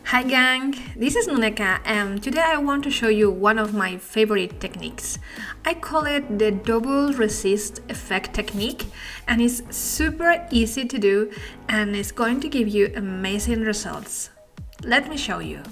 Hi gang, this is Nuneka and today I want to show you one of my favorite techniques. I call it the double resist effect technique and it's super easy to do and it's going to give you amazing results. Let me show you.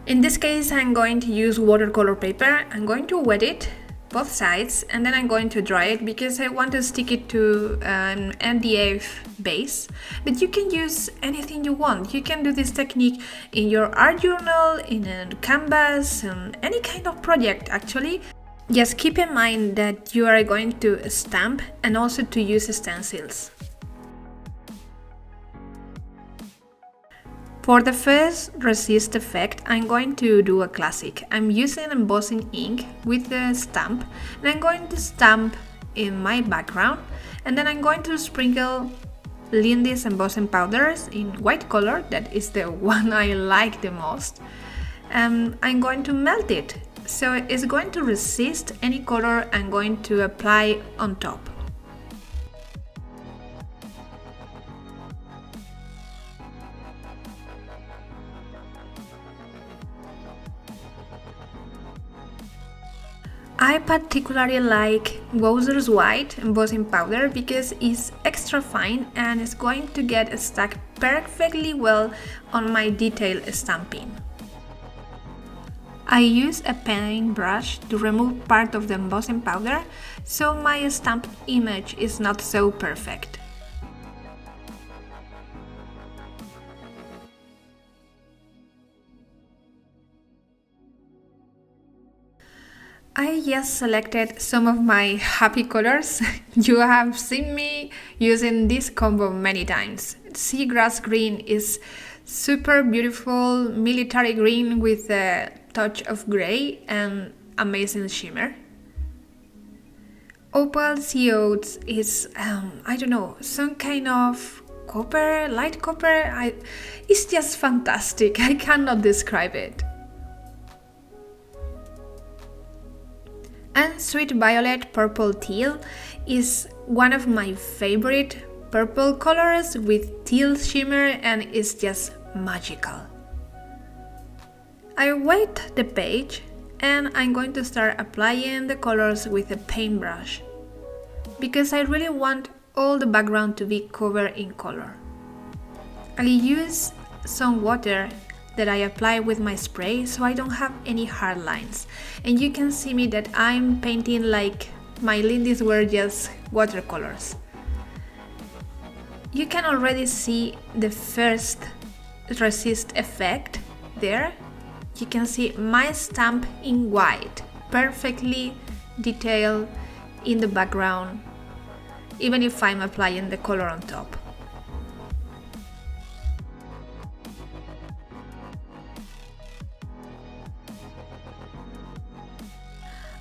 In this case I'm going to use watercolor paper. I'm going to wet it both sides and then I'm going to dry it because I want to stick it to an MDF base, but you can use anything you want. You can do this technique in your art journal, in a canvas, in any kind of project actually. Just keep in mind that you are going to stamp and also to use stencils. For the first resist effect, I'm going to do a classic. I'm using embossing ink with the stamp and I'm going to stamp in my background and then I'm going to sprinkle Lindy's embossing powders in white color, that is the one I like the most. I'm going to melt it, so it's going to resist any color I'm going to apply on top. I particularly like Wowzer's white embossing powder because it's extra fine and it's going to get stuck perfectly well on my detail stamping. I use a paintbrush to remove part of the embossing powder so my stamped image is not so perfect. I just selected some of my happy colors. You have seen me using this combo many times. Seagrass green is super beautiful military green with a touch of grey and amazing shimmer. Opal sea oats is, I don't know, some kind of copper, light copper. It's just fantastic. I cannot describe it. And Sweet Violet Purple Teal is one of my favorite purple colors with teal shimmer and it's just magical. I wet the page and I'm going to start applying the colors with a paintbrush because I really want all the background to be covered in color. I use some water that I apply with my spray so I don't have any hard lines, and you can see me that I'm painting like my Lindy's were just watercolors. You can already see the first resist effect there. You can see my stamp in white, perfectly detailed in the background, even if I'm applying the color on top.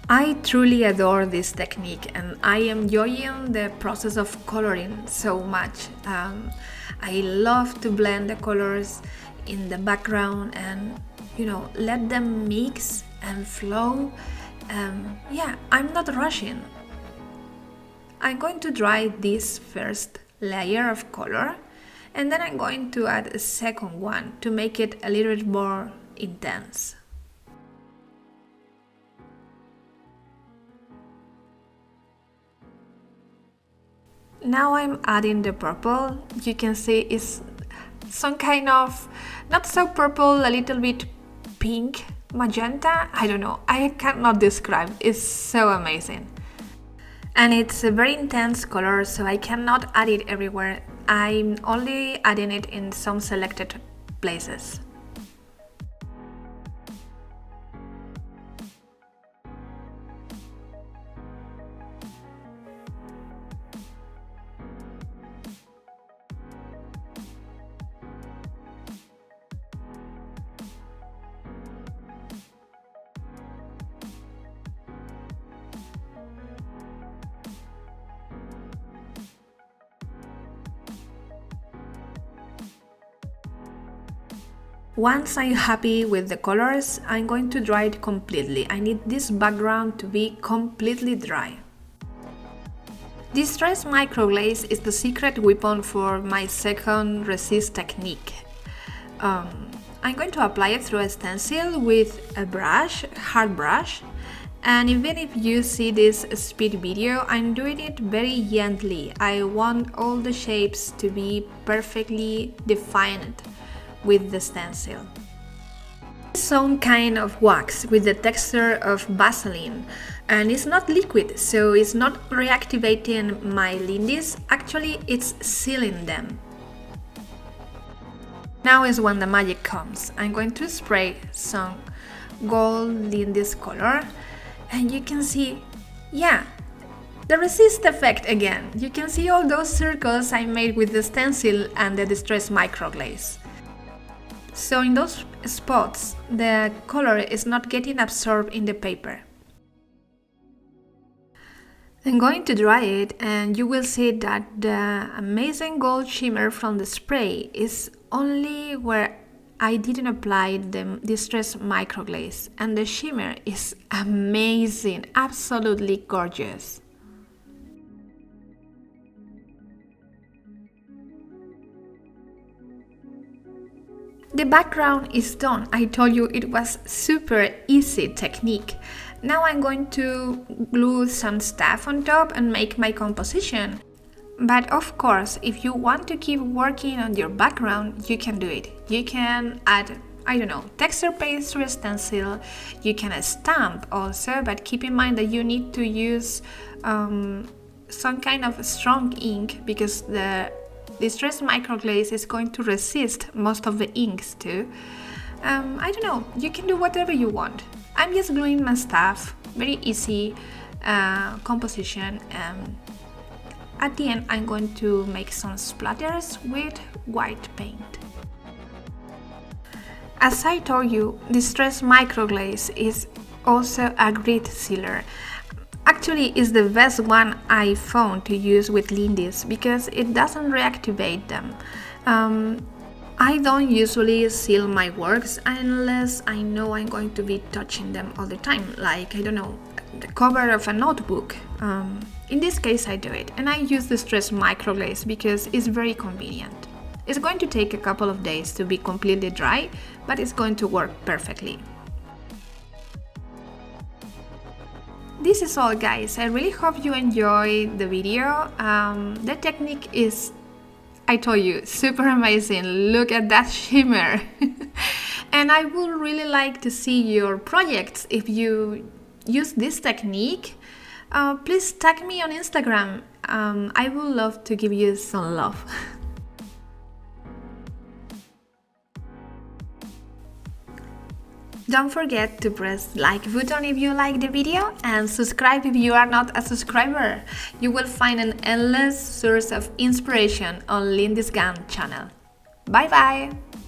I truly adore this technique and I am enjoying the process of coloring so much. I love to blend the colors in the background and let them mix and flow. Yeah, I'm not rushing. I'm going to dry this first layer of color and then I'm going to add a second one to make it a little bit more intense. Now I'm adding the purple. You can see it's some kind of not so purple, a little bit pink, magenta. I don't know, I cannot describe. It's so amazing. And it's a very intense color, so I cannot add it everywhere. I'm only adding it in some selected places. Once I'm happy with the colors, I'm going to dry it completely. I need this background to be completely dry. Distress microglaze is the secret weapon for my second resist technique. I'm going to apply it through a stencil with a brush, hard brush, and even if you see this speed video, I'm doing it very gently. I want all the shapes to be perfectly defined with the stencil. Some kind of wax with the texture of Vaseline, and it's not liquid, so it's not reactivating my Lindys, actually it's sealing them. Now is when the magic comes. I'm going to spray some gold in this color, and you can see, yeah, the resist effect again. You can see all those circles I made with the stencil and the distress microglaze. So in those spots, the color is not getting absorbed in the paper. I'm going to dry it, and you will see that the amazing gold shimmer from the spray is only where I didn't apply the distress microglaze, and the shimmer is amazing, absolutely gorgeous. The background is done. I told you it was super easy technique. Now I'm going to glue some stuff on top and make my composition. But of course, if you want to keep working on your background, you can do it. You can add, I don't know, texture paste to a stencil. You can stamp also, but keep in mind that you need to use some kind of strong ink, because the distress microglaze is going to resist most of the inks too. I don't know, you can do whatever you want. I'm just gluing my stuff, very easy composition. At the end, I'm going to make some splatters with white paint. As I told you, distress microglaze is also a grit sealer. Actually, it's the best one I found to use with Lindys because it doesn't reactivate them. I don't usually seal my works unless I know I'm going to be touching them all the time, like, I don't know, the cover of a notebook. In this case I do it, and I use the distress microglaze because it's very convenient. It's going to take a couple of days to be completely dry, but it's going to work perfectly. This is all, guys. I really hope you enjoyed the video. The technique is, I told you, super amazing. Look at that shimmer. And I would really like to see your projects. If you use this technique, please tag me on Instagram. I would love to give you some love. Don't forget to press like button if you like the video, and subscribe if you are not a subscriber. You will find an endless source of inspiration on Lindy's Gun channel. Bye bye!